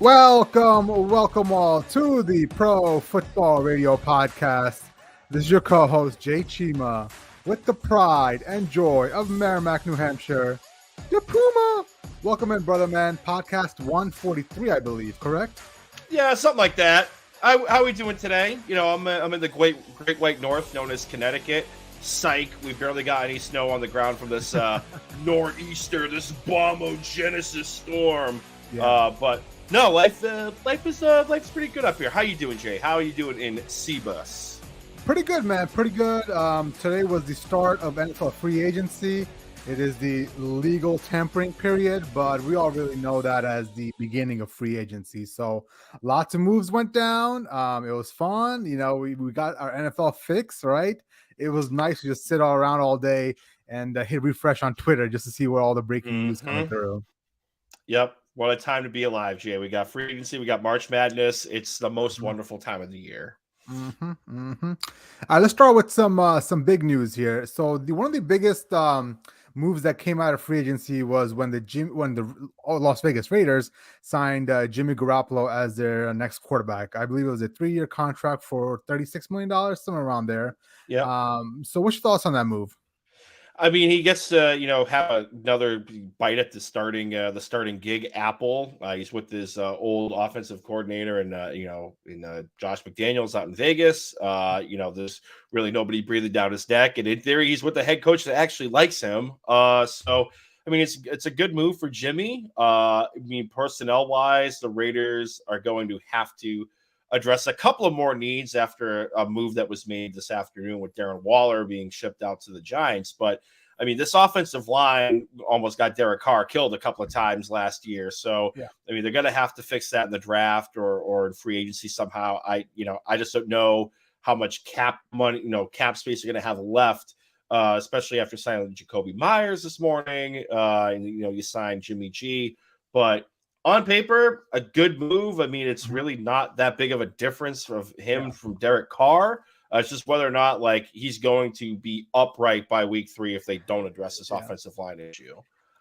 Welcome all to the Pro Football Radio Podcast. This is your co-host, Jay Chima, with the pride and joy of Merrimack, New Hampshire, your Puma. Welcome in, brother man. Podcast 143, I believe, correct? Yeah, something like that. How are we doing today? You know, I'm in the Great White North, known as Connecticut. Psych, we barely got any snow on the ground from this nor'easter, this bombogenesis storm. Yeah. But no, life's pretty good up here. How you doing, Jay? How are you doing in Cebus? Pretty good, man. Pretty good. Today was the start of NFL free agency. It is the legal tampering period, but we all really know that as the beginning of free agency. So lots of moves went down. It was fun. You know, we got our NFL fix, right? It was nice to just sit all around all day and hit refresh on Twitter just to see where all the breaking news coming through. Yep. What a time to be alive, Jay. We got free agency. We got March Madness. It's the most wonderful time of the year. All right, let's start with some big news here. So one of the biggest moves that came out of free agency was when the Las Vegas Raiders signed Jimmy Garoppolo as their next quarterback. I believe it was a 3-year contract for $36 million, somewhere around there. Yeah. So what's your thoughts on that move? I mean, he gets to, have another bite at the starting gig. Apple. He's with his old offensive coordinator and Josh McDaniels out in Vegas. There's really nobody breathing down his neck, and in theory, he's with the head coach that actually likes him. So I mean, it's a good move for Jimmy. I mean, personnel wise, the Raiders are going to have to address a couple of more needs after a move that was made this afternoon with Darren Waller being shipped out to the Giants. But I mean, this offensive line almost got Derek Carr killed a couple of times last year. So, yeah. I mean, they're going to have to fix that in the draft or in free agency somehow. I just don't know how much cap money, cap space they're going to have left, especially after signing Jacoby Myers this morning. You signed Jimmy G, but on paper, a good move. I mean, it's really not that big of a difference of him from Derek Carr. It's just whether or not he's going to be upright by week 3 if they don't address this offensive line issue.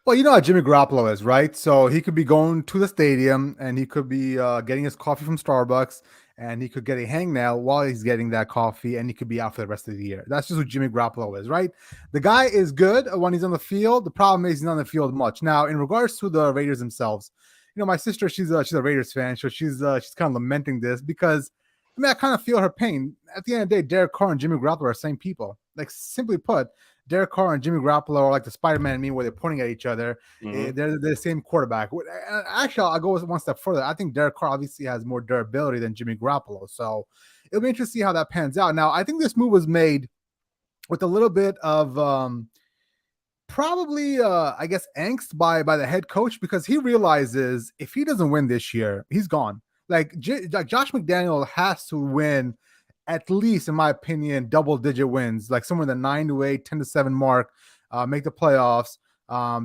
Well, you know how Jimmy Garoppolo is, right? So he could be going to the stadium and he could be getting his coffee from Starbucks and he could get a hangnail while he's getting that coffee and he could be out for the rest of the year. That's just what Jimmy Garoppolo is, right? The guy is good when he's on the field. The problem is he's not on the field much. Now, in regards to the Raiders themselves, my sister, she's a Raiders fan, so she's kind of lamenting this because, I mean, I kind of feel her pain. At the end of the day, Derek Carr and Jimmy Garoppolo are the same people. Like, simply put, Derek Carr and Jimmy Garoppolo are like the Spider-Man meme where they're pointing at each other. They're the same quarterback. Actually, I'll go one step further. I think Derek Carr obviously has more durability than Jimmy Garoppolo, so it'll be interesting to see how that pans out. Now, I think this move was made with a little bit of probably I guess angst by the head coach because he realizes if he doesn't win this year, he's gone. Like Josh McDaniel has to win at least, in my opinion, double-digit wins, like somewhere in the 9-8, 10-7 mark, make the playoffs,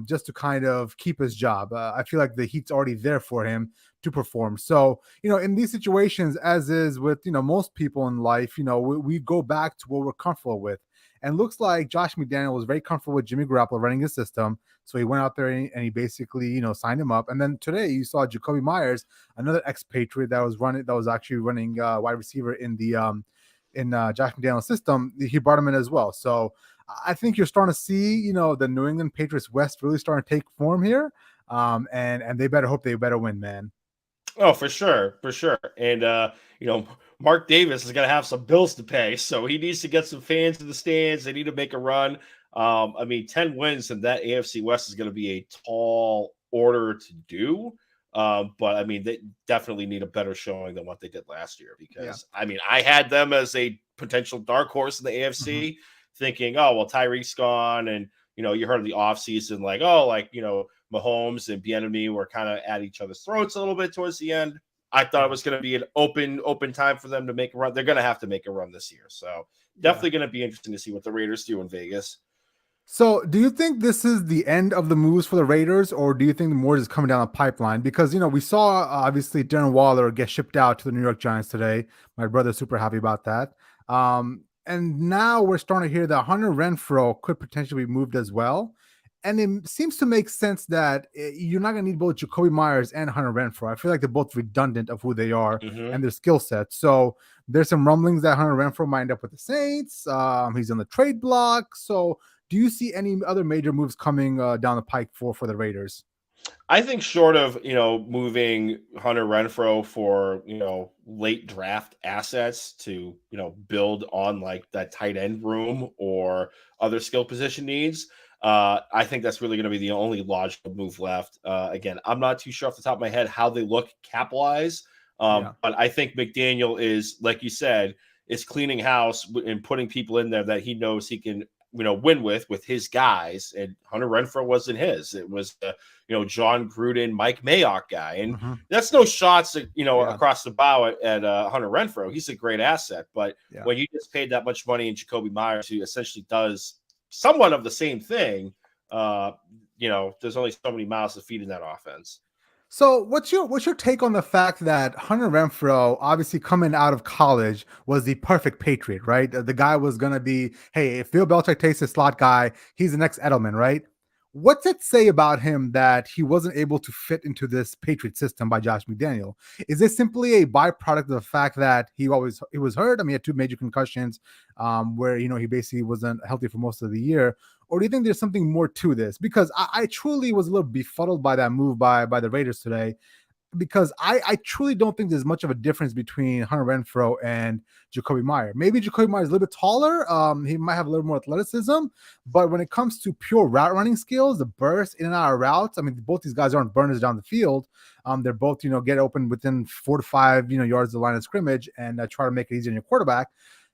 just to kind of keep his job. I feel like the heat's already there for him to perform. So, in these situations, as is with most people in life, we go back to what we're comfortable with. And looks like Josh McDaniel was very comfortable with Jimmy Garoppolo running his system. So he went out there and he basically, signed him up. And then today you saw Jacoby Myers, another ex-Patriot that was actually running wide receiver in the Josh McDaniel's system. He brought him in as well. So I think you're starting to see, the New England Patriots West really starting to take form here. And they better hope they better win, man. Oh, for sure. And, Mark Davis is going to have some bills to pay, so he needs to get some fans in the stands. They need to make a run. 10 wins in that AFC West is going to be a tall order to do. But, I mean, they definitely need a better showing than what they did last year because, I had them as a potential dark horse in the AFC thinking, oh, well, Tyreek's gone. And, you heard of the offseason, Mahomes and Bieniemy were kind of at each other's throats a little bit towards the end. I thought it was going to be an open time for them to make a run. They're going to have to make a run this year. So definitely going to be interesting to see what the Raiders do in Vegas. So do you think this is the end of the moves for the Raiders, or do you think more is coming down the pipeline? Because, we saw obviously Darren Waller get shipped out to the New York Giants today. My brother's super happy about that. And now we're starting to hear that Hunter Renfrow could potentially be moved as well. And it seems to make sense that you're not going to need both Jacoby Myers and Hunter Renfrow. I feel like they're both redundant of who they are Mm-hmm. and their skill set. So there's some rumblings that Hunter Renfrow might end up with the Saints. He's on the trade block. So do you see any other major moves coming down the pike for the Raiders? I think short of, moving Hunter Renfrow for, late draft assets to, build on like that tight end room or other skill position needs, I think that's really going to be the only logical move left. Again, I'm not too sure off the top of my head how they look capitalize, Yeah. but I think McDaniel is, like you said, is cleaning house and putting people in there that he knows he can, win with his guys. And Hunter Renfrow wasn't his. It was John Gruden, Mike Mayock guy. And Mm-hmm. that's no shots, Yeah. across the bow at Hunter Renfrow. He's a great asset. But Yeah. when you just paid that much money in Jacoby Myers, who essentially does somewhat of the same thing, there's only so many mouths to feed in that offense. So what's your take on the fact that Hunter Renfrow, obviously coming out of college, was the perfect Patriot, right? The guy was gonna be, hey, if Bill Belichick takes a slot guy, he's the next Edelman, right? What's it say about him that he wasn't able to fit into this Patriot system by Josh McDaniel? Is this simply a byproduct of the fact that he was hurt? I mean, he had 2 major concussions, where he basically wasn't healthy for most of the year. Or do you think there's something more to this? Because I truly was a little befuddled by that move by the Raiders today, because I truly don't think there's much of a difference between Hunter Renfrow and Jacoby Meyer. Maybe Jacoby Meyer is a little bit taller. He might have a little more athleticism, but when it comes to pure route running skills, the burst in and out of routes, I mean, both these guys aren't burners down the field. They're both, get open within 4 to 5, yards of the line of scrimmage and try to make it easier on your quarterback.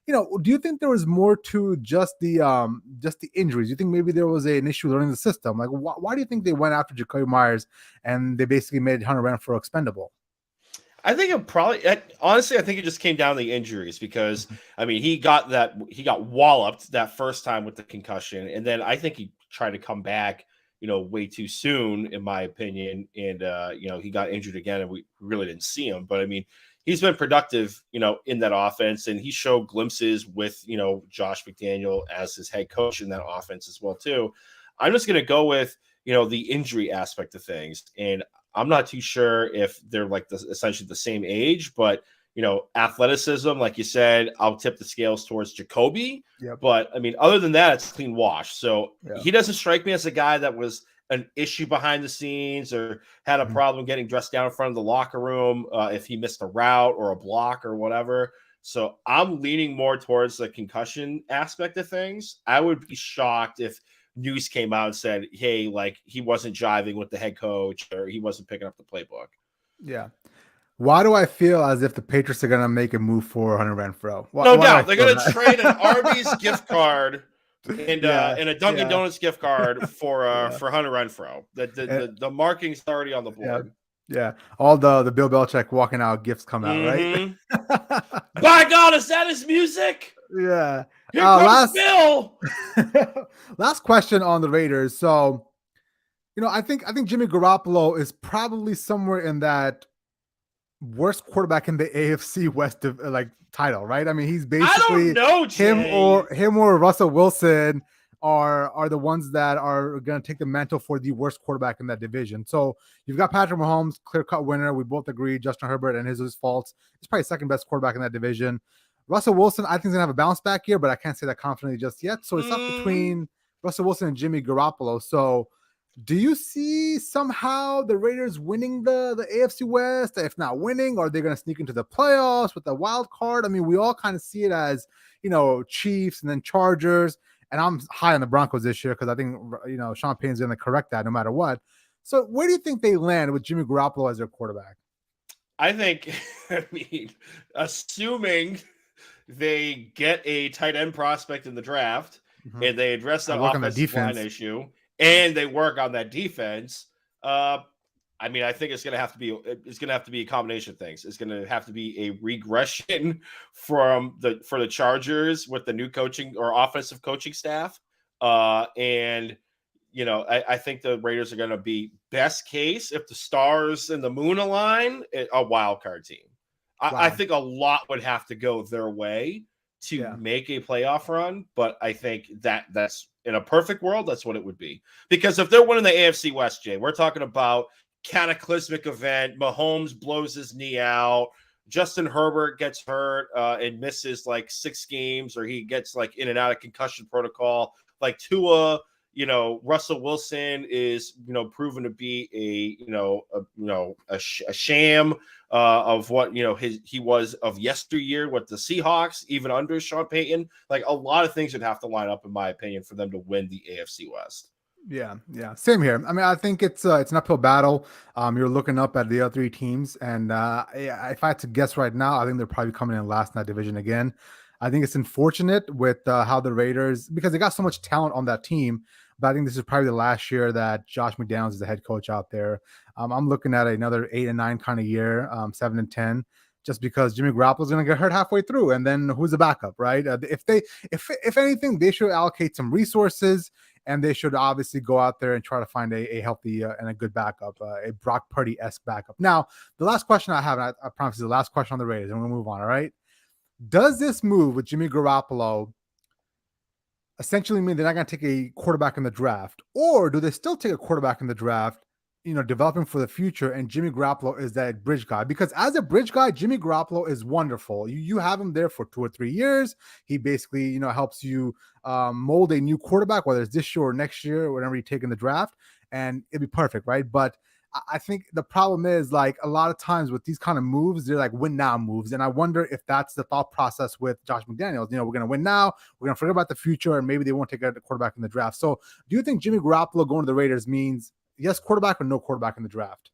Do you think there was more to just the injuries? You think maybe there was an issue learning the system? Like, why do you think they went after Jacoby Myers and they basically made Hunter Renfrow expendable? I think it probably, honestly, I think it just came down to the injuries because, I mean, he got walloped that first time with the concussion. And then I think he tried to come back, way too soon, in my opinion. And, he got injured again and we really didn't see him. But I mean, he's been productive, in that offense. And he showed glimpses with, Josh McDaniel as his head coach in that offense as well, too. I'm just going to go with, the injury aspect of things. And I'm not too sure if they're like essentially the same age, but athleticism, like you said, I'll tip the scales towards Jacoby. Yep. But I mean, other than that, it's clean wash. So Yeah. he doesn't strike me as a guy that was an issue behind the scenes or had a problem getting dressed down in front of the locker room if he missed a route or a block or whatever. So I'm leaning more towards the concussion aspect of things. I would be shocked if news came out and said, hey, like he wasn't jiving with the head coach or he wasn't picking up the playbook. Yeah. Why do I feel as if the Patriots are going to make a move for Hunter Renfrow? No doubt. They're going to trade an Arby's gift card and a Dunkin' Donuts gift card for Hunter Renfrow. The marking's already on the board. Yeah. All the Bill Belichick walking out gifts come out, right? By God, is that his music? Yeah. Here comes Bill. Last question on the Raiders. So, I think Jimmy Garoppolo is probably somewhere in that worst quarterback in the AFC West title, right? I mean, he's basically I don't know, him or Russell Wilson are the ones that are going to take the mantle for the worst quarterback in that division. So you've got Patrick Mahomes, clear-cut winner. We both agree Justin Herbert and his faults. He's probably second best quarterback in that division. Russell Wilson, I think, is going to have a bounce back year, but I can't say that confidently just yet. So it's up between Russell Wilson and Jimmy Garoppolo. So do you see somehow the Raiders winning the AFC West? If not winning, are they going to sneak into the playoffs with the wild card? I mean, we all kind of see it as, Chiefs and then Chargers. And I'm high on the Broncos this year because I think, Sean Payton's going to correct that no matter what. So where do you think they land with Jimmy Garoppolo as their quarterback? I think, assuming they get a tight end prospect in the draft and they address that offensive line issue and they work on that defense. I mean, I think it's going to have to be a combination of things. It's going to have to be a regression for the Chargers with the new coaching or offensive coaching staff. And I think the Raiders are going to be, best case, if the stars and the moon align, a wild card team. Wow. I think a lot would have to go their way to make a playoff run, but I think that's in a perfect world, that's what it would be. Because if they're winning the AFC West, Jay, we're talking about cataclysmic event. Mahomes blows his knee out. Justin Herbert gets hurt and misses like 6 games, or he gets like in and out of concussion protocol. Like Tua, Russell Wilson is, proven to be a sham of what, he was of yesteryear with the Seahawks, even under Sean Payton. Like a lot of things would have to line up, in my opinion, for them to win the AFC West. Yeah, same here. I mean, I think it's an uphill battle. You're looking up at the other 3 teams, and if I had to guess right now, I think they're probably coming in last in that division again. I think it's unfortunate with how the Raiders, because they got so much talent on that team, but I think this is probably the last year that Josh McDaniels is the head coach out there. I'm looking at another 8-9 kind of year, 7-10. Just because Jimmy Garoppolo is going to get hurt halfway through, and then who's the backup, right? If anything, they should allocate some resources, and they should obviously go out there and try to find a healthy and a good backup, a Brock Purdy-esque backup. Now, the last question I have, and I promise is the last question on the Raiders, and we'll move on, all right? Does this move with Jimmy Garoppolo essentially mean they're not going to take a quarterback in the draft? Or do they still take a quarterback in the draft, developing for the future, and Jimmy Garoppolo is that bridge guy? Because as a bridge guy, Jimmy Garoppolo is wonderful. You have him there for 2 or 3 years. He basically, helps you mold a new quarterback, whether it's this year or next year or whenever you take in the draft, and it'd be perfect, right? But I think the problem is, like, a lot of times with these kind of moves, they're like win now moves. And I wonder if that's the thought process with Josh McDaniels. We're going to win now. We're going to forget about the future, and maybe they won't take a quarterback in the draft. So do you think Jimmy Garoppolo going to the Raiders means yes quarterback or no quarterback in the draft?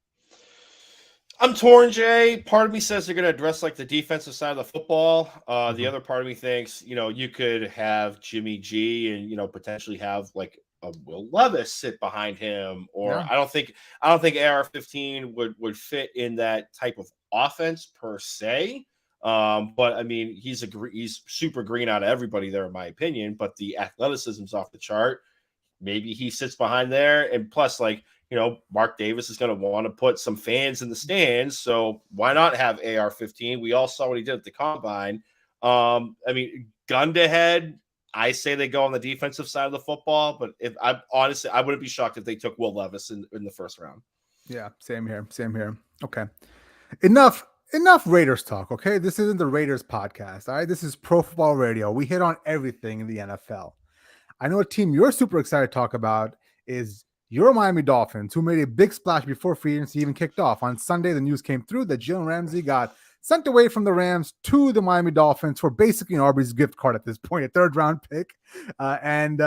I'm torn, Jay. Part of me says they're going to address like the defensive side of the football. The other part of me thinks, you could have Jimmy G and, potentially have like a Will Levis sit behind him, or I don't think AR-15 would fit in that type of offense per se. But I mean, he's super green out of everybody there, in my opinion, but the athleticism's off the chart. Maybe he sits behind there, and plus, like, Mark Davis is going to want to put some fans in the stands, so why not have AR-15? We all saw what he did at the combine. I mean, gun to head, I say they go on the defensive side of the football, but if I honestly, I wouldn't be shocked if they took Will Levis in the first round. Yeah, same here. Okay, enough Raiders talk. Okay, this isn't the Raiders podcast. All right, this is Pro Football Radio. We hit on everything in the NFL. I know a team you're super excited to talk about is your Miami Dolphins, who made a big splash before free agency even kicked off. On Sunday, the news came through that Jalen Ramsey got sent away from the Rams to the Miami Dolphins for basically an Arby's gift card at this point, a 3rd-round pick, and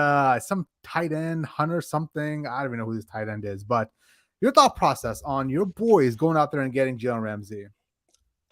some tight end, Hunter something. I don't even know who this tight end is, but your thought process on your boys going out there and getting Jalen Ramsey.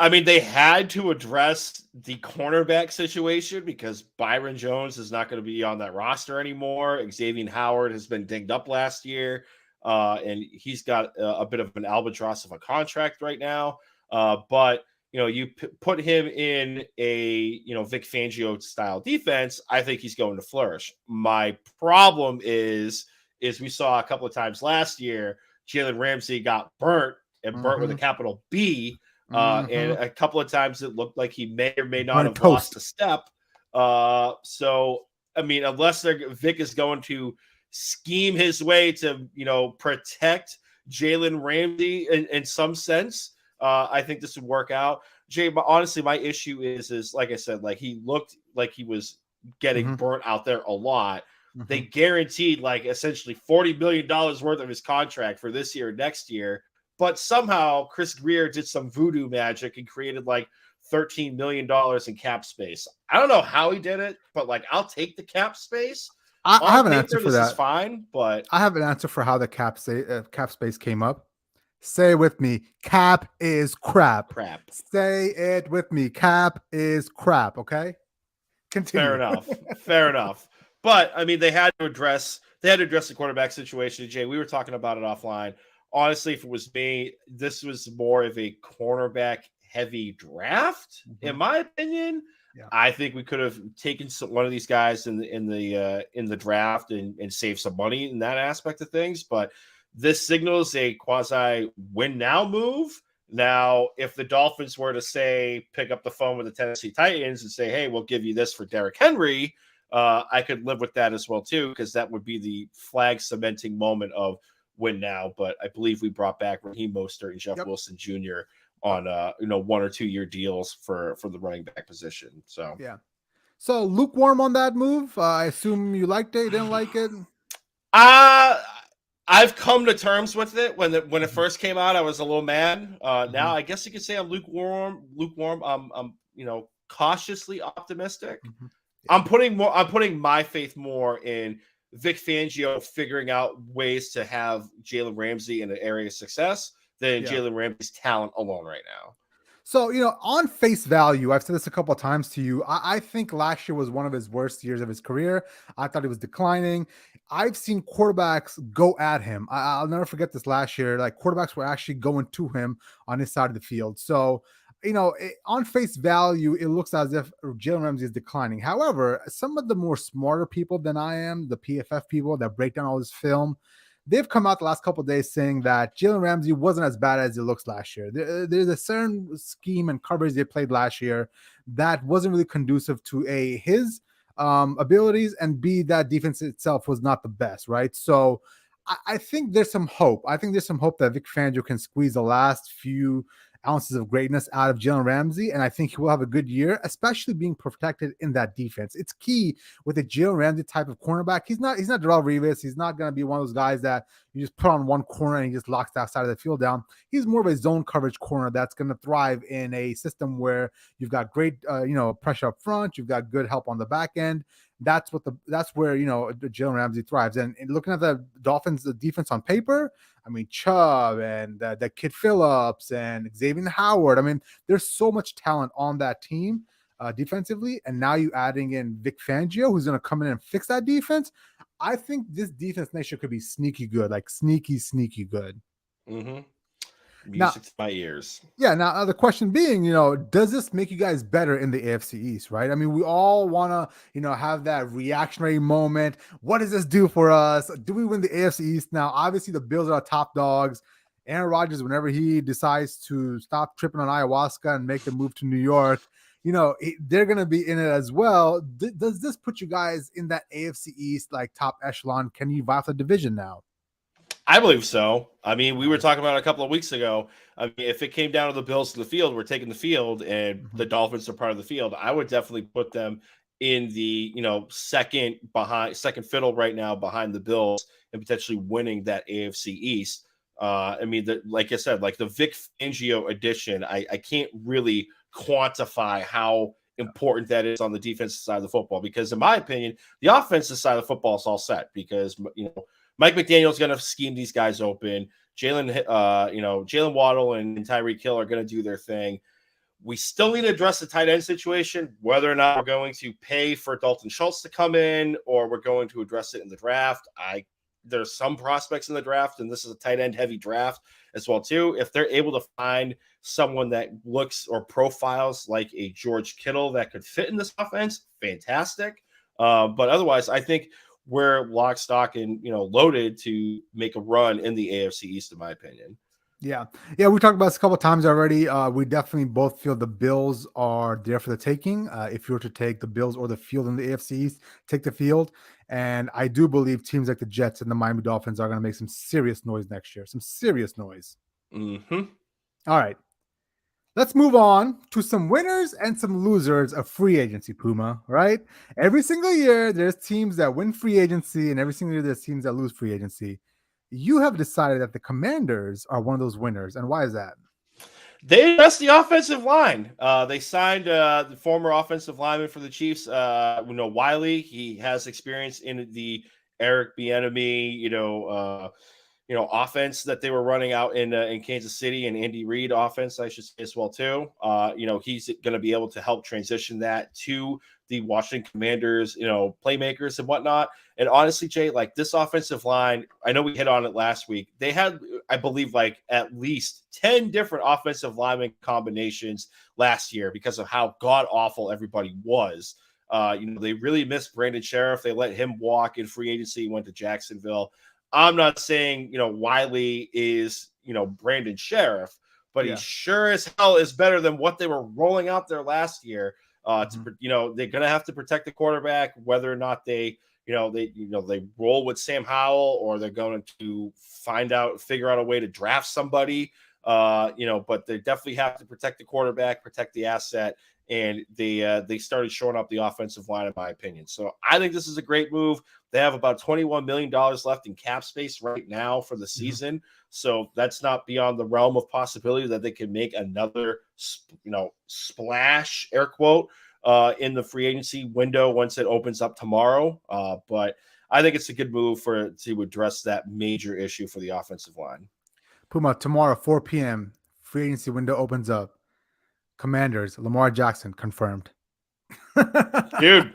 I mean, they had to address the cornerback situation because Byron Jones is not going to be on that roster anymore. Xavier Howard has been dinged up last year, and he's got a bit of an albatross of a contract right now. But you put him in a Vic Fangio style defense, I think he's going to flourish. My problem is we saw a couple of times last year, Jalen Ramsey got burnt, and burnt with a capital B. And a couple of times it looked like he may or may not have lost a step. So, I mean, unless Vic is going to scheme his way to, protect Jalen Ramsey in some sense, I think this would work out. Jay, but honestly, my issue is like I said, like he looked like he was getting burnt out there a lot. They guaranteed like essentially $40 million worth of his contract for this year, next year. But somehow Chris Greer did some voodoo magic and created like $13 million in cap space. I don't know how he did it, but like I'll take the cap space. I have an answer for that. This is fine, but I have an answer for how the cap space came up. Say it with me. Cap is crap. Say it with me. Cap is crap. Okay. Continue. Fair enough. But I mean, they had to address the quarterback situation. Jay, we were talking about it offline. Honestly, if it was me, this was more of a cornerback heavy draft, in my opinion. Yeah. I think we could have taken one of these guys in the draft and saved some money in that aspect of things. But this signals a quasi win now move. Now, if the Dolphins were to say, pick up the phone with the Tennessee Titans and say, hey, we'll give you this for Derrick Henry, I could live with that as well, too, because that would be the flag cementing moment of win now. But I believe we brought back Raheem Mostert and Jeff Wilson Jr. on 1 or 2 year deals for the running back position. So yeah. So lukewarm on that move. I assume you liked it, didn't like it. I've come to terms with it. When it first came out, I was a little mad. Now I guess you could say I'm lukewarm. I'm cautiously optimistic. Yeah. I'm putting my faith more in Vic Fangio figuring out ways to have Jalen Ramsey in an area of success than Jalen Ramsey's talent alone right now. So, on face value, I've said this a couple of times to you. I think last year was one of his worst years of his career. I thought he was declining. I've seen quarterbacks go at him. I'll never forget this last year. Like, quarterbacks were actually going to him on his side of the field. So, on face value, it looks as if Jalen Ramsey is declining. However, some of the more smarter people than I am, the PFF people that break down all this film, they've come out the last couple of days saying that Jalen Ramsey wasn't as bad as it looks last year. There's a certain scheme and coverage they played last year that wasn't really conducive to his abilities, and B, that defense itself was not the best, right? So I think there's some hope. I think there's some hope that Vic Fangio can squeeze the last few ounces of greatness out of Jalen Ramsey, and I think he will have a good year, especially being protected in that defense. It's key with a Jalen Ramsey type of cornerback. He's not Darrelle Revis. He's not going to be one of those guys that you just put on one corner and he just locks that side of the field down. He's more of a zone coverage corner that's going to thrive in a system where you've got great pressure up front, you've got good help on the back end. That's where Jalen Ramsey thrives. And looking at the Dolphins' defense on paper, I mean, Chubb and that kid Phillips and Xavier Howard. I mean, there's so much talent on that team defensively. And now you adding in Vic Fangio, who's going to come in and fix that defense. I think this defense next year could be sneaky good, like sneaky good. Mm-hmm. Music to my ears. Yeah. Now the question being, does this make you guys better in the AFC East, right? I mean, we all want to, have that reactionary moment. What does this do for us? Do we win the AFC East? Now, obviously the Bills are top dogs. Aaron Rodgers, whenever he decides to stop tripping on ayahuasca and make the move to New York, they're going to be in it as well. Does this put you guys in that AFC East, like top echelon? Can you vie for the division now? I believe so. I mean, we were talking about it a couple of weeks ago. I mean, if it came down to the Bills to the field, we're taking the field, and the Dolphins are part of the field. I would definitely put them in the second fiddle right now behind the Bills and potentially winning that AFC East. I mean, like I said, like the Vic Fangio addition, I can't really quantify how important that is on the defensive side of the football, because in my opinion, the offensive side of the football is all set because Mike McDaniel's going to scheme these guys open. Jalen Waddle and Tyreek Hill are going to do their thing. We still need to address the tight end situation, whether or not we're going to pay for Dalton Schultz to come in or we're going to address it in the draft. There's some prospects in the draft, and this is a tight end heavy draft as well too. If they're able to find someone that looks or profiles like a George Kittle that could fit in this offense, fantastic. But otherwise, I think we're lock, stock, and loaded to make a run in the AFC East, in my opinion. Yeah. We talked about this a couple of times already. We definitely both feel the Bills are there for the taking. If you were to take the Bills or the field in the AFC East, take the field. And I do believe teams like the Jets and the Miami Dolphins are going to make some serious noise next year. Some serious noise. Mm-hmm. All right. Let's move on to some winners and some losers of free agency, Puma, right? Every single year, there's teams that win free agency, and every single year, there's teams that lose free agency. You have decided that the Commanders are one of those winners. And why is that? They addressed the offensive line. They signed the former offensive lineman for the Chiefs, Wiley. He has experience in the Eric Bieniemy, offense that they were running out in Kansas City, and Andy Reid offense, I should say as well too. He's going to be able to help transition that to the Washington Commanders, playmakers and whatnot. And honestly, Jay, like this offensive line, I know we hit on it last week. They had, I believe, like at least 10 different offensive lineman combinations last year because of how god awful everybody was. They really missed Brandon Sheriff. They let him walk in free agency. He went to Jacksonville. I'm not saying, Wiley is, Brandon Sheriff, but he sure as hell is better than what they were rolling out there last year. They're going to have to protect the quarterback, whether or not they roll with Sam Howell or they're going to figure out a way to draft somebody. But they definitely have to protect the quarterback, protect the asset. And they started showing up the offensive line, in my opinion. So I think this is a great move. They have about $21 million left in cap space right now for the season. So that's not beyond the realm of possibility that they can make another, splash, air quote, in the free agency window once it opens up tomorrow. But I think it's a good move to address that major issue for the offensive line. Puma, tomorrow, 4 p.m., free agency window opens up. Commanders, Lamar Jackson confirmed. Dude,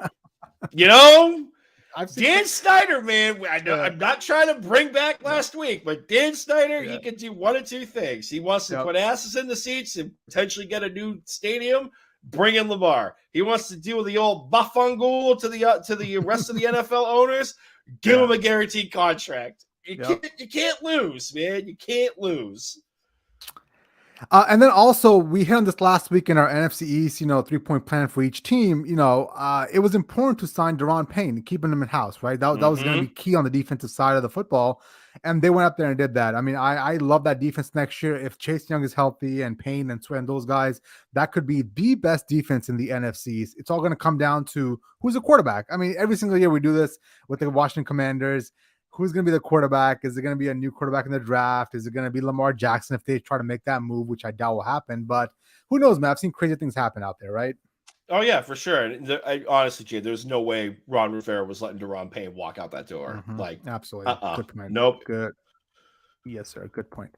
Dan Snyder, man, I know I'm not trying to bring back last week, but Dan Snyder, he can do one of two things. He wants to put asses in the seats and potentially get a new stadium, bring in Lamar. He wants to deal with the old bafangul to the rest of the NFL owners, give him a guaranteed contract. You can't lose, man. You can't lose. And then also we hit on this last week in our NFC East, 3-point plan for each team. It was important to sign Daron Payne, keeping him in house, right? That was going to be key on the defensive side of the football. And they went up there and did that. I mean, I love that defense next year. If Chase Young is healthy and Payne and Sweat and those guys, that could be the best defense in the NFCs. It's all going to come down to who's the quarterback. I mean, every single year we do this with the Washington Commanders. Who's going to be the quarterback? Is it going to be a new quarterback in the draft? Is it going to be Lamar Jackson if they try to make that move, which I doubt will happen? But who knows, man? I've seen crazy things happen out there, right? Oh, yeah, for sure. Honestly, Jay, there's no way Ron Rivera was letting Daron Payne walk out that door. Absolutely. Good point. Nope. Good. Yes, sir. Good point.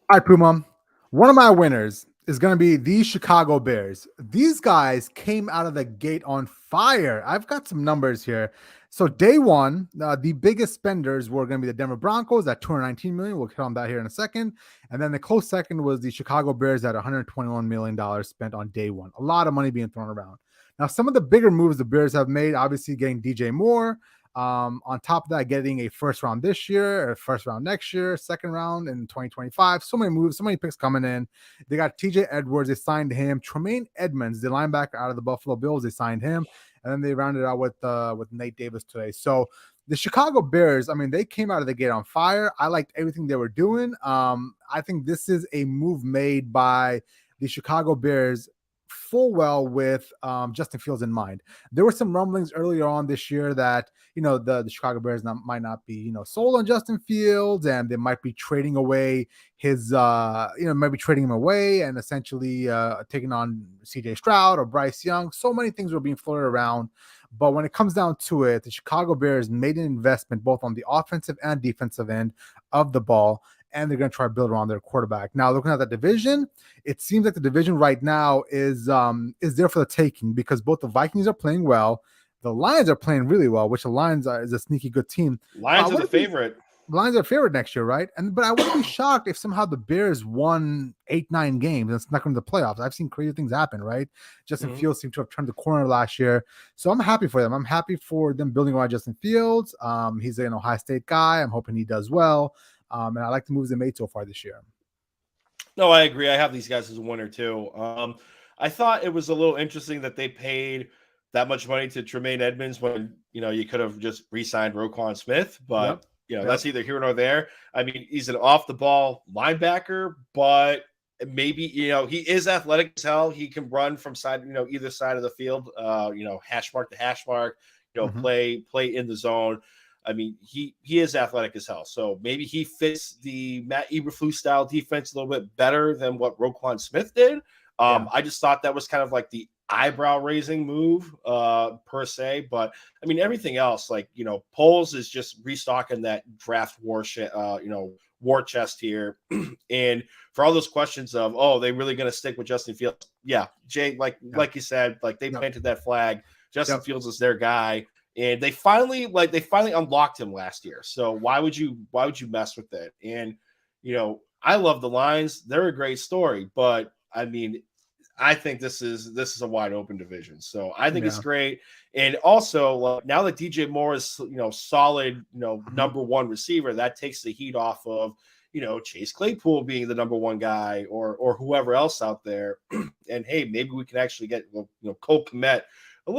All right, Puma. One of my winners is going to be the Chicago Bears. These guys came out of the gate on fire. I've got some numbers here. So day one, the biggest spenders were going to be the Denver Broncos at $219 million. We'll hit on that here in a second. And then the close second was the Chicago Bears at $121 million spent on day one. A lot of money being thrown around. Now, some of the bigger moves the Bears have made, obviously getting DJ Moore. On top of that, getting a first round this year, a first round next year, second round in 2025. So many moves, so many picks coming in. They got TJ Edwards, they signed him. Tremaine Edmonds, the linebacker out of the Buffalo Bills, they signed him. And then they rounded out with Nate Davis today. So the Chicago Bears, I mean, they came out of the gate on fire. I liked everything they were doing. I think this is a move made by the Chicago Bears full well with Justin Fields in mind. There were some rumblings earlier on this year that, the Chicago Bears might not be, sold on Justin Fields, and they might be trading away his, maybe trading him away and essentially taking on CJ Stroud or Bryce Young. So many things were being floated around. But when it comes down to it, the Chicago Bears made an investment both on the offensive and defensive end of the ball, and they're going to try to build around their quarterback. Now, looking at the division, it seems like the division right now is there for the taking because both the Vikings are playing well. The Lions are playing really well, which the Lions is a sneaky good team. Lions are the favorite. Lions are favorite next year, right? But I wouldn't be shocked if somehow the Bears won 8-9 games and snuck into the playoffs. I've seen crazy things happen, right? Justin Fields seemed to have turned the corner last year. So I'm happy for them. I'm happy for them building around Justin Fields. He's an Ohio State guy. I'm hoping he does well. And I like the moves they made so far this year. No, I agree. I have these guys as a winner too. I thought it was a little interesting that they paid that much money to Tremaine Edmonds when, you could have just re-signed Roquan Smith, but that's either here nor there. I mean, he's an off the ball linebacker, but maybe, he is athletic as hell. He can run from side, either side of the field, hash mark to hash mark, play in the zone. I mean, he is athletic as hell. So maybe he fits the Matt Eberflus style defense a little bit better than what Roquan Smith did. I just thought that was kind of like the eyebrow raising move per se. But I mean, everything else, like, Poles is just restocking that draft war chest here. And for all those questions of, they really going to stick with Justin Fields? Yeah, Jay, like you said, like they planted that flag. Justin Fields is their guy. And they finally unlocked him last year. So why would you mess with it? And, I love the Lions. They're a great story, but I mean, I think this is a wide open division. So I think it's great. And also now that DJ Moore is, solid, number one receiver, that takes the heat off of, Chase Claypool being the number one guy or whoever else out there. And hey, maybe we can actually get Cole Kmet a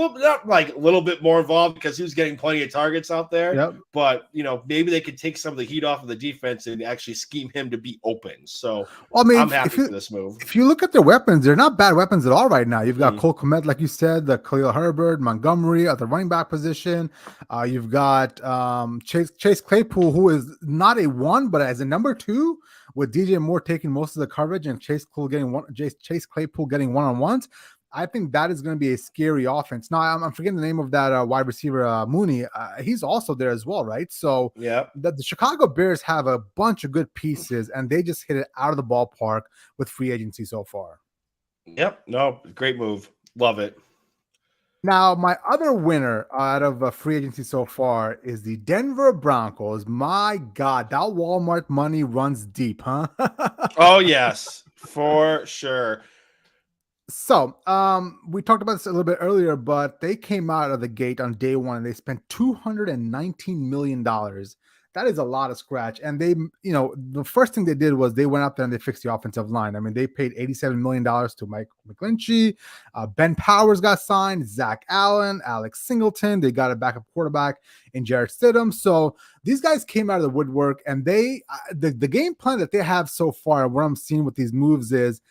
little bit more involved because he was getting plenty of targets out there. Yep. But maybe they could take some of the heat off of the defense and actually scheme him to be open. So Well, I mean, I'm happy for this move. If you look at their weapons, they're not bad weapons at all right now. You've got Mm. Cole Kmet, like you said, the Khalil Herbert, Montgomery at the running back position. You've got Chase Claypool, who is not a one, but as a number two, with DJ Moore taking most of the coverage and Chase Claypool getting one-on-ones. I think that is going to be a scary offense. Now, I'm forgetting the name of that wide receiver, Mooney. He's also there as well, right? So yeah, the Chicago Bears have a bunch of good pieces, and they just hit it out of the ballpark with free agency so far. Yep. No, great move. Love it. Now, my other winner out of free agency so far is the Denver Broncos. My God, that Walmart money runs deep, huh? Oh, yes, for sure. So, we talked about this a little bit earlier, but they came out of the gate on day one and they spent $219 million. That is a lot of scratch. And they, the first thing they did was they went out there and they fixed the offensive line. I mean, they paid $87 million to Mike McGlinchey. Ben Powers got signed, Zach Allen, Alex Singleton. They got a backup quarterback in Jarrett Stidham. So these guys came out of the woodwork, and they, the game plan that they have so far, what I'm seeing with these moves is,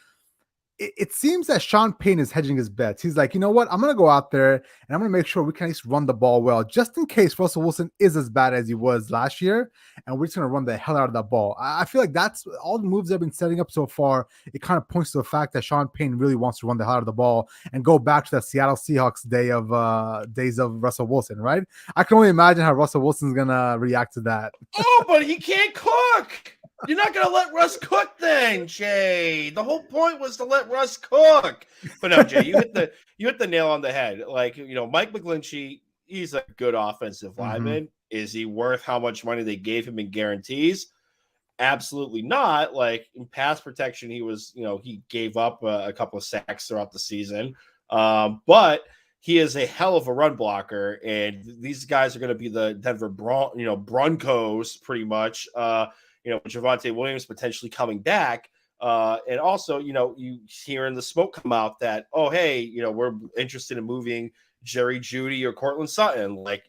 it seems that Sean Payton is hedging his bets. He's like, you know what? I'm going to go out there and I'm going to make sure we can at least run the ball well, just in case Russell Wilson is as bad as he was last year. And we're just going to run the hell out of that ball. I feel like that's all the moves they've been setting up so far. It kind of points to the fact that Sean Payton really wants to run the hell out of the ball and go back to that Seattle Seahawks days of Russell Wilson, right? I can only imagine how Russell Wilson's going to react to that. Oh, but he can't cook. You're not going to let Russ cook then, Jay. The whole point was to let Russ cook. But no, Jay, you hit the nail on the head. Like, Mike McGlinchey, he's a good offensive lineman. Mm-hmm. Is he worth how much money they gave him in guarantees? Absolutely not. Like, in pass protection, he was, he gave up a couple of sacks throughout the season. But he is a hell of a run blocker, and these guys are going to be the Denver Broncos pretty much. Javonte Williams potentially coming back. And also, you hearing the smoke come out that, oh, hey, we're interested in moving Jerry Jeudy or Cortland Sutton. Like,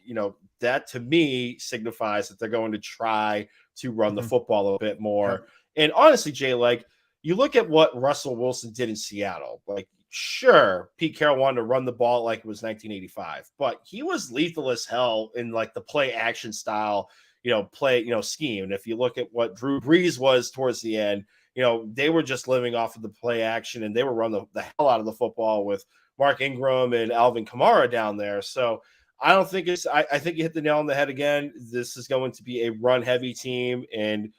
that to me signifies that they're going to try to run the football a bit more. Yeah. And honestly, Jay, like, you look at what Russell Wilson did in Seattle. Like, sure, Pete Carroll wanted to run the ball like it was 1985, but he was lethal as hell in like the play action style scheme. And if you look at what Drew Brees was towards the end, they were just living off of the play action, and they were running the hell out of the football with Mark Ingram and Alvin Kamara down there. So I don't think I think you hit the nail on the head again. This is going to be a run heavy team, and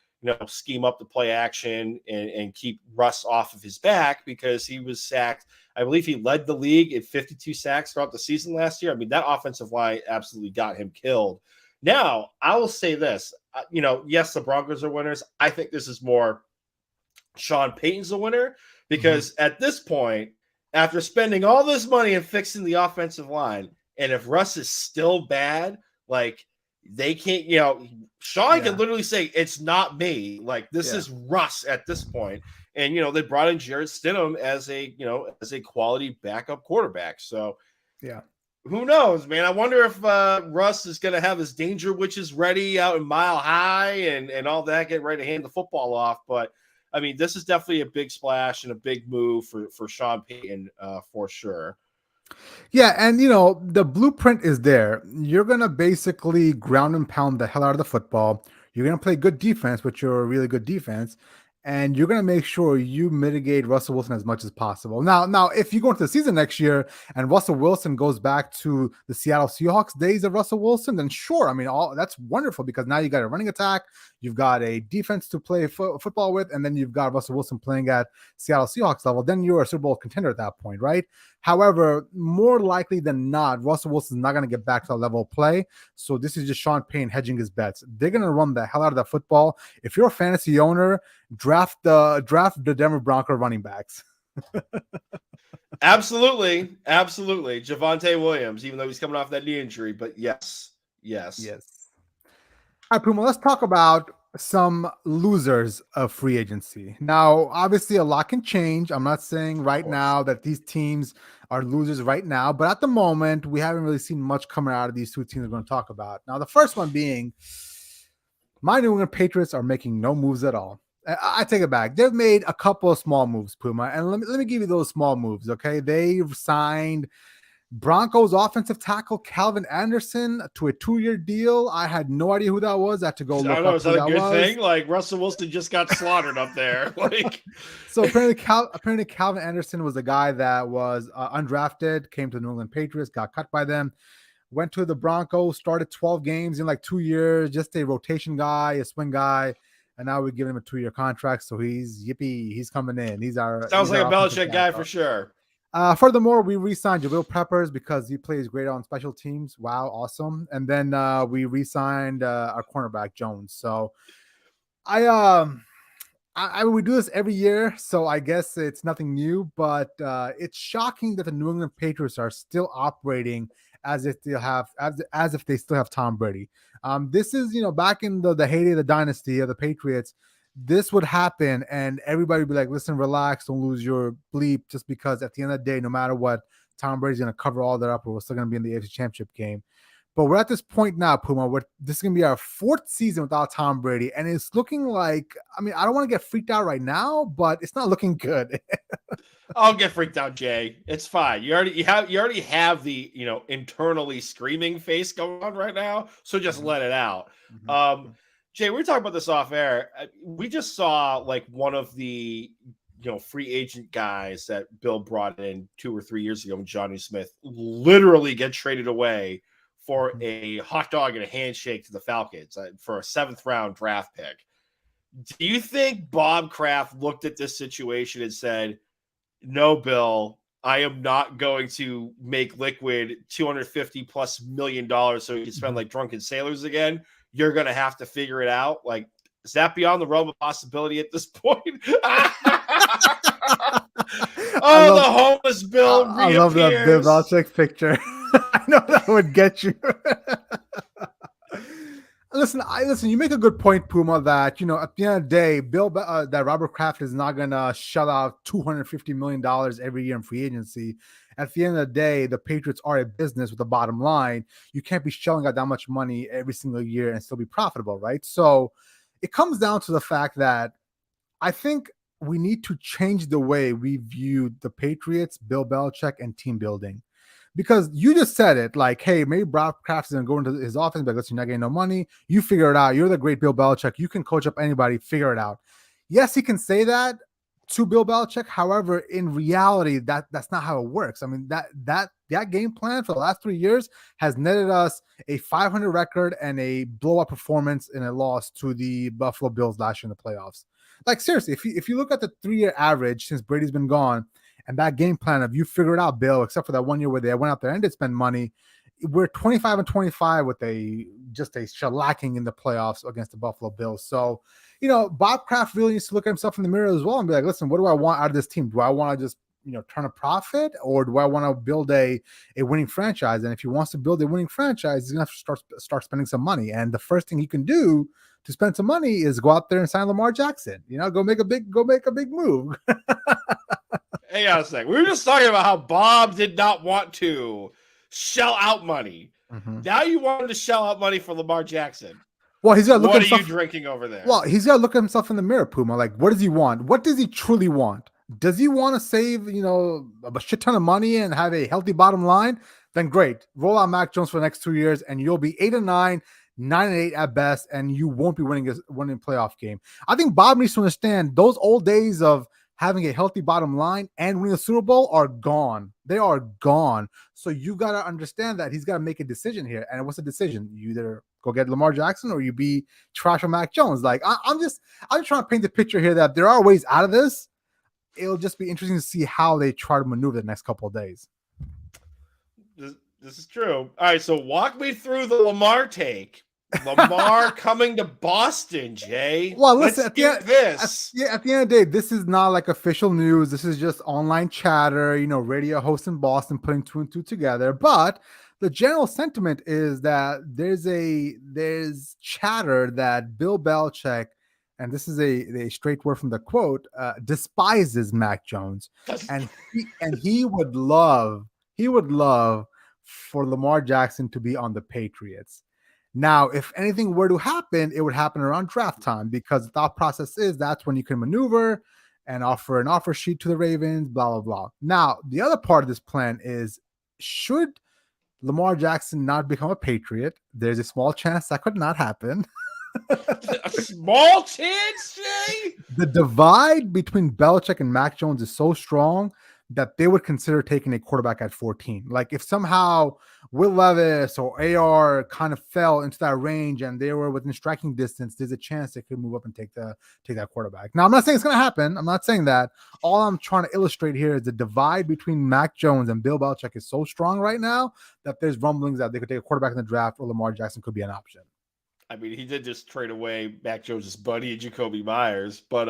scheme up the play action and keep Russ off of his back, because he was sacked. I believe he led the league at 52 sacks throughout the season last year. I mean, that offensive line absolutely got him killed. Now, I will say this, yes, the Broncos are winners. I think this is more Sean Payton's a winner, because at this point, after spending all this money and fixing the offensive line, and if Russ is still bad, like, they can't, Sean can literally say, it's not me. Like, this is Russ at this point. And, they brought in Jarrett Stidham as a quality backup quarterback. So, yeah. Who knows, man? I wonder if Russ is going to have his danger witches ready out in Mile High and all that, get ready to hand the football off. But, I mean, this is definitely a big splash and a big move for Sean Payton for sure. Yeah, and, the blueprint is there. You're going to basically ground and pound the hell out of the football. You're going to play good defense, which you're a really good defense. And you're going to make sure you mitigate Russell Wilson as much as possible. Now, if you go into the season next year and Russell Wilson goes back to the Seattle Seahawks days of Russell Wilson, then sure. I mean, that's wonderful, because now you got a running attack, you've got a defense to play football with, and then you've got Russell Wilson playing at Seattle Seahawks level. Then you're a Super Bowl contender at that point, right? However, more likely than not, Russell Wilson's not going to get back to that level of play. So this is just Sean Payton hedging his bets. They're going to run the hell out of that football. If you're a fantasy owner, draft the Denver Broncos running backs. Absolutely. Javonte Williams, even though he's coming off that knee injury, but yes. All right, Puma, let's talk about some losers of free agency. Now, obviously, a lot can change. I'm not saying right now that these teams are losers right now, but at the moment, we haven't really seen much coming out of these two teams we're going to talk about. Now, the first one being my New England Patriots are making no moves at all. I take it back. They've made a couple of small moves, Puma, and let me give you those small moves, okay? They've signed Broncos offensive tackle Calvin Anderson to a 2-year deal. I had no idea who that was. I had to go I look don't know. up Is who that a that good was. thing? Like Russell Wilson just got slaughtered up there. Like, so apparently Calvin Anderson was a guy that was undrafted, came to the New England Patriots, got cut by them, went to the Broncos, started 12 games in like 2 years, just a rotation guy, a swing guy. And now we're giving him a 2-year contract. So he's yippee, he's coming in. sounds like a offensive Belichick guy tackle. for sure. Furthermore, we re-signed Jabril Peppers because he plays great on special teams. Wow, awesome. And then we re-signed our cornerback Jones. So I we do this every year, so I guess it's nothing new. But it's shocking that the New England Patriots are still operating as if they still have Tom Brady. This is back in the heyday of the dynasty of the Patriots. This would happen, and everybody would be like, "Listen, relax, don't lose your bleep." Just because at the end of the day, no matter what, Tom Brady's going to cover all that up, or we're still going to be in the AFC Championship game. But we're at this point now, Puma, where this is going to be our 4th season without Tom Brady. And it's looking like, I mean, I don't want to get freaked out right now, but it's not looking good. I'll get freaked out, Jay. It's fine. You already have the internally screaming face going on right now. So just let it out. Jay, we were talking about this off air. We just saw like one of the free agent guys that Bill brought in 2 or 3 years ago, Johnny Smith, literally get traded away for a hot dog and a handshake to the Falcons for a 7th round draft pick. Do you think Bob Kraft looked at this situation and said, "No, Bill, I am not going to make liquid $250+ million so you can spend like drunken sailors again. You're going to have to figure it out." Like, is that beyond the realm of possibility at this point? The homeless Bill reappears. I love that Bill Belichick picture. I know that would get you. Listen, you make a good point, Puma, that, at the end of the day, that Robert Kraft is not going to shell out $250 million every year in free agency. At the end of the day, the Patriots are a business with a bottom line. You can't be shelling out that much money every single year and still be profitable, right? So it comes down to the fact that I think we need to change the way we view the Patriots, Bill Belichick, and team building. Because you just said it, like, hey, maybe Bob Kraft is going to go into his office, but listen, you're not getting no money. You figure it out. You're the great Bill Belichick. You can coach up anybody. Figure it out. Yes, he can say that to Bill Belichick. However, in reality, that's not how it works. I mean, that game plan for the last 3 years has netted us a 500 record and a blowout performance in a loss to the Buffalo Bills last year in the playoffs. Like, seriously, if you look at the 3-year average since Brady's been gone, and that game plan of you figure it out, Bill, except for that 1 year where they went out there and did spend money, we're 25-25 with a shellacking in the playoffs against the Buffalo Bills. So, Bob Kraft really needs to look at himself in the mirror as well and be like, listen, what do I want out of this team? Do I want to just, turn a profit, or do I want to build a winning franchise? And if he wants to build a winning franchise, he's going to have to start spending some money. And the first thing he can do to spend some money is go out there and sign Lamar Jackson. Go make a big move. Hang on a sec. We were just talking about how Bob did not want to shell out money. Now you want him to shell out money for Lamar Jackson. Well, he's got to look at himself. What are you drinking over there? Well, he's got to look at himself in the mirror, Puma. Like, what does he want? What does he truly want? Does he want to save, a shit ton of money and have a healthy bottom line? Then great. Roll out Mac Jones for the next 2 years, and you'll be 8-9, 9-8 at best, and you won't be winning a playoff game. I think Bob needs to understand those old days of having a healthy bottom line and winning the Super Bowl are gone. They are gone. So you got to understand that he's got to make a decision here. And what's the decision? You either go get Lamar Jackson or you be trash on Mac Jones. Like, I'm just trying to paint the picture here that there are ways out of this. It'll just be interesting to see how they try to maneuver the next couple of days. This is true. All right, so walk me through the Lamar take. Lamar coming to Boston, Jay. Well, listen, at the end of the day, this is not like official news. This is just online chatter, radio hosts in Boston putting 2 and 2 together. But the general sentiment is that there's chatter that Bill Belichick, and this is a straight word from the quote, despises Mac Jones, and he would love for Lamar Jackson to be on the Patriots. Now, if anything were to happen, it would happen around draft time, because the thought process is that's when you can maneuver and offer an offer sheet to the Ravens, blah, blah, blah. Now, the other part of this plan is, should Lamar Jackson not become a Patriot, there's a small chance that could not happen. A small chance, Jay? The divide between Belichick and Mac Jones is so strong that they would consider taking a quarterback at 14. Like, if somehow Will Levis or AR kind of fell into that range and they were within striking distance, there's a chance they could move up and take that quarterback. Now, I'm not saying it's going to happen. I'm not saying that. All I'm trying to illustrate here is the divide between Mac Jones and Bill Belichick is so strong right now that there's rumblings that they could take a quarterback in the draft, or Lamar Jackson could be an option. I mean, he did just trade away Mac Jones' buddy, Jacoby Myers, but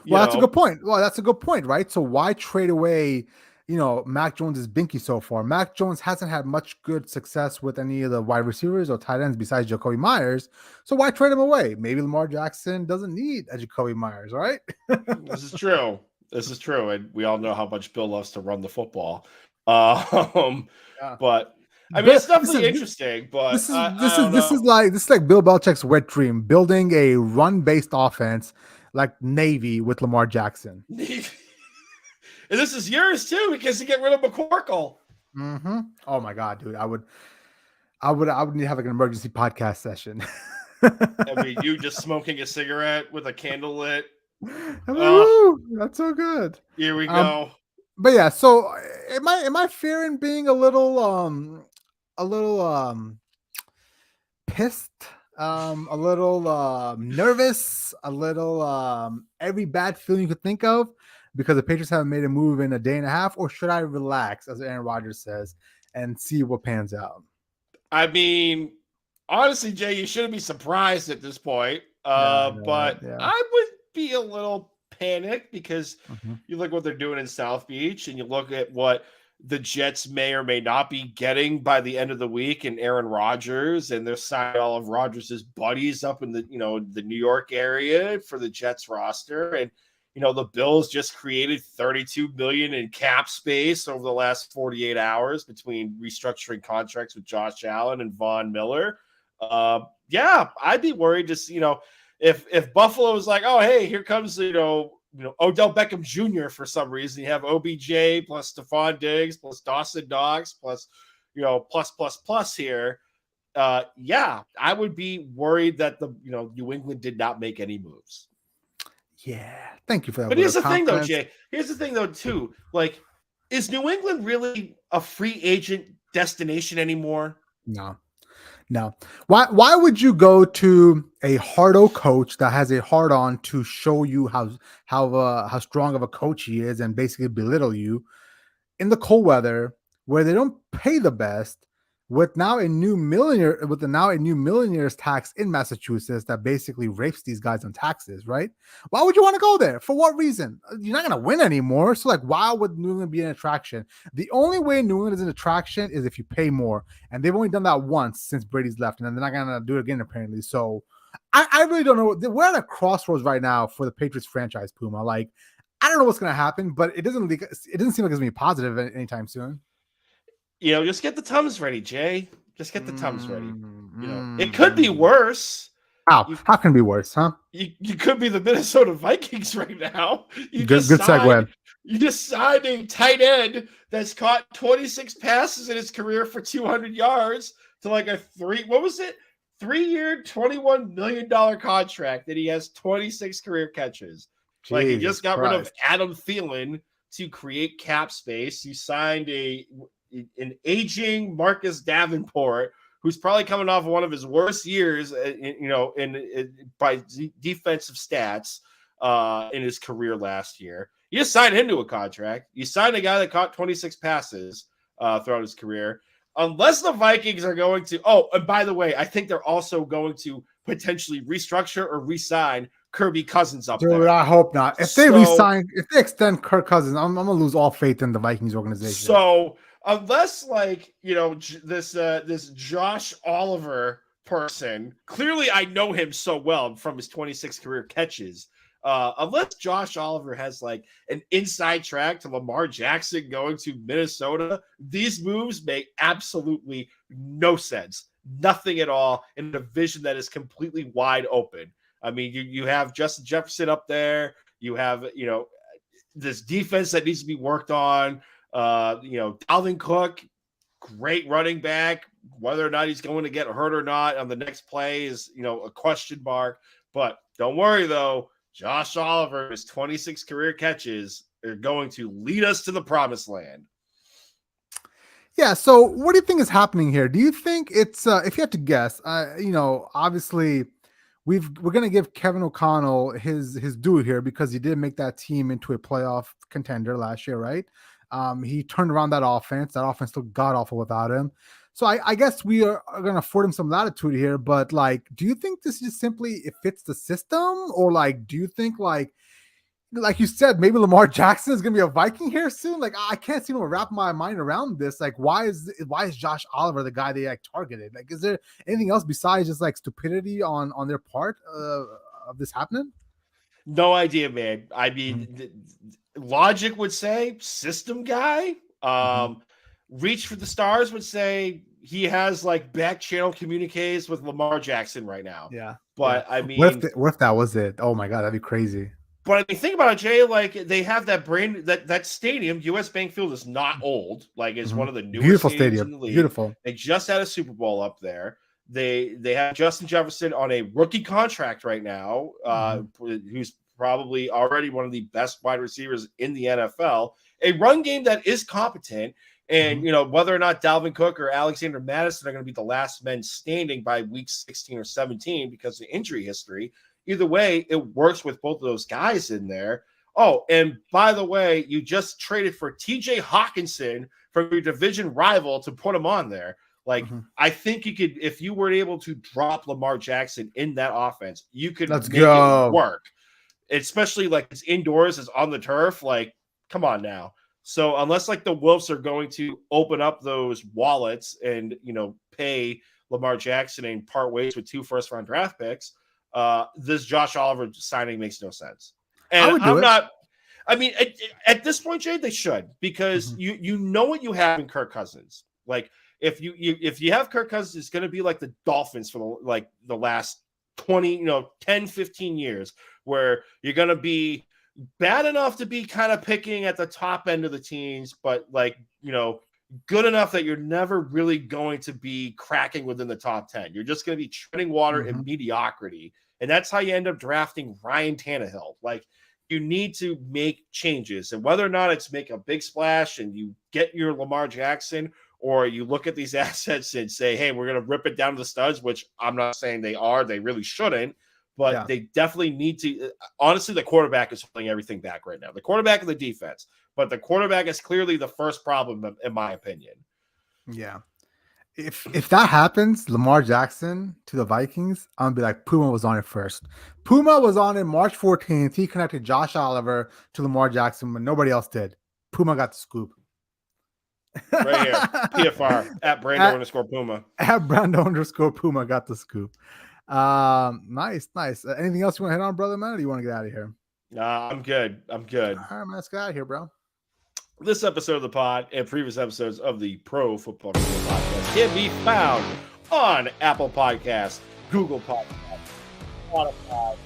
that's a good point. Well, that's a good point, right? So why trade away, Mac Jones' binky so far? Mac Jones hasn't had much good success with any of the wide receivers or tight ends besides Jacoby Myers. So why trade him away? Maybe Lamar Jackson doesn't need a Jacoby Myers, right? This is true. And we all know how much Bill loves to run the football. Yeah. But I mean, it's definitely interesting. But this is like Bill Belichick's wet dream, building a run-based offense like Navy with Lamar Jackson. And this is yours too, because you get rid of McCorkle. Mm-hmm. Oh my God, dude! I would need to have like an emergency podcast session. I mean, you just smoking a cigarette with a candle lit. That's so good. Here we go. But yeah, so am I fearing being a little pissed, a little nervous, a little every bad feeling you could think of, because the Patriots haven't made a move in a day and a half? Or should I relax, as Aaron Rodgers says, and see what pans out? I mean, honestly, Jay, you shouldn't be surprised at this point. I would be a little panicked, because you look what they're doing in South Beach, and you look at what the Jets may or may not be getting by the end of the week in Aaron Rodgers, and they're signing all of Rodgers' buddies up in the New York area for the Jets roster. And the Bills just created $32 million in cap space over the last 48 hours between restructuring contracts with Josh Allen and Von Miller. I'd be worried if Buffalo is like, oh, hey, here comes Odell Beckham Jr. for some reason. You have OBJ plus Stephon Diggs plus Dawson Knox plus plus here. I would be worried that the New England did not make any moves. Yeah, thank you for that. But here's the thing, though, Jay. Here's the thing, though, too. Like, is New England really a free agent destination anymore? No. Why would you go to a hardo coach that has a hard on to show you how strong of a coach he is and basically belittle you in the cold weather, where they don't pay the best, with now a new millionaire's tax in Massachusetts that basically rapes these guys on taxes, right? Why would you want to go there? For what reason? You're not going to win anymore. So, like, why would New England be an attraction? The only way New England is an attraction is if you pay more. And they've only done that once since Brady's left, and they're not going to do it again, apparently. So I really don't know. We're at a crossroads right now for the Patriots franchise, Puma. Like, I don't know what's going to happen, but it doesn't seem like it's going to be positive anytime soon. Just get the Tums ready, Jay. Just get the Tums ready. It could be worse. How can it be worse, huh? You could be the Minnesota Vikings right now. Good segue. You just signed a tight end that's caught 26 passes in his career for 200 yards to like a 3-year, $21 million contract that he has 26 career catches. Jesus like, he just got Christ. rid of Adam Thielen to create cap space. He signed an aging Marcus Davenport, who's probably coming off one of his worst years, by defensive stats in his career last year. You just signed him to a contract. You signed a guy that caught 26 passes throughout his career. Unless the Vikings are going to – and by the way, I think they're also going to potentially restructure or re-sign Kirby Cousins up there. Dude, I hope not. If they extend Kirk Cousins, I'm going to lose all faith in the Vikings organization. So unless like, this Josh Oliver person, clearly I know him so well from his 26 career catches. Unless Josh Oliver has like an inside track to Lamar Jackson going to Minnesota, these moves make absolutely no sense. Nothing at all in a division that is completely wide open. I mean, you have Justin Jefferson up there. You have, this defense that needs to be worked on. Dalvin Cook, great running back. Whether or not he's going to get hurt or not on the next play is, a question mark. But don't worry, though. Josh Oliver, his 26 career catches, are going to lead us to the promised land. Yeah. So what do you think is happening here? Do you think it's, if you had to guess, obviously we're going to give Kevin O'Connell his due here because he did make that team into a playoff contender last year, right? He turned around that offense. That offense looked god awful without him. So I guess we are going to afford him some latitude here. But like, do you think this is simply it fits the system, or like, do you think like you said, maybe Lamar Jackson is going to be a Viking here soon? Like, I can't seem to wrap my mind around this. Like, why is Josh Oliver the guy they like targeted? Like, is there anything else besides just like stupidity on their part of this happening? No idea, man. I mean, logic would say system guy. Reach for the stars would say he has like back channel communiques with Lamar Jackson right now. Yeah. But I mean, what if that was it? Oh my God, that'd be crazy. But I mean, think about it, Jay. Like they have that that stadium, US Bank Field, is not old. Like it's one of the newest beautiful stadiums stadium in the league. Beautiful. They just had a Super Bowl up there. They have Justin Jefferson on a rookie contract right now, who's probably already one of the best wide receivers in the NFL. A run game that is competent. And, whether or not Dalvin Cook or Alexander Madison are going to be the last men standing by week 16 or 17 because of injury history, either way, it works with both of those guys in there. Oh, and by the way, you just traded for TJ Hawkinson from your division rival to put him on there. Like, I think you could, if you were able to drop Lamar Jackson in that offense, you could make it work. Especially like it's indoors, it's on the turf. Like, come on now. So unless like the Wolves are going to open up those wallets and, pay Lamar Jackson and part ways with 2 first-round draft picks, this Josh Oliver signing makes no sense. And I mean, at this point, Jay, they should, because you know what you have in Kirk Cousins. Like if you have Kirk Cousins, it's going to be like the Dolphins for the last 20, 10, 15 years, where you're going to be bad enough to be kind of picking at the top end of the teams, but good enough that you're never really going to be cracking within the top 10. You're just going to be treading water in mediocrity. And that's how you end up drafting Ryan Tannehill. Like, you need to make changes. And whether or not it's make a big splash and you get your Lamar Jackson, or you look at these assets and say, hey, we're going to rip it down to the studs, which I'm not saying they really shouldn't. But they definitely need to. Honestly, the quarterback is holding everything back right now. The quarterback and the defense. But the quarterback is clearly the first problem, in my opinion. Yeah. If that happens, Lamar Jackson to the Vikings, I'm going to be like, Puma was on it first. Puma was on it March 14th. He connected Josh Oliver to Lamar Jackson when nobody else did. Puma got the scoop. Right here. PFR at Brando_Puma. At Brando_Puma got the scoop. Nice. Anything else you want to hit on, brother, man, or do you want to get out of here? I'm good. All right, man, let's get out of here, bro. This episode of the pod and previous episodes of the Pro Football Podcast can be found on Apple Podcasts, Google Podcasts, Spotify,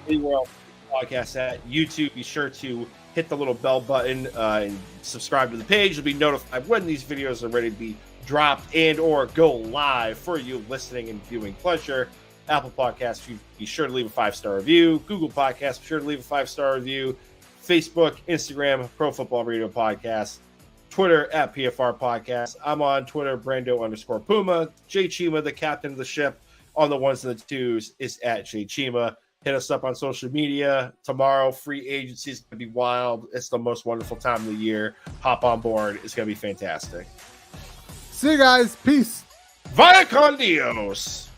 anywhere else podcasts at YouTube. Be sure to hit the little bell button and subscribe to the page. You'll be notified when these videos are ready to be dropped and or go live for you listening and viewing pleasure. Apple Podcasts, be sure to leave a 5-star review. Google Podcasts, be sure to leave a 5-star review. Facebook, Instagram, Pro Football Radio Podcast. Twitter at PFR Podcast. I'm on Twitter, Brando_Puma. Jay Chima, the captain of the ship, on the ones and the twos, is at Jay Chima. Hit us up on social media. Tomorrow, free agency is going to be wild. It's the most wonderful time of the year. Hop on board. It's going to be fantastic. See you guys. Peace. Vaya con Dios.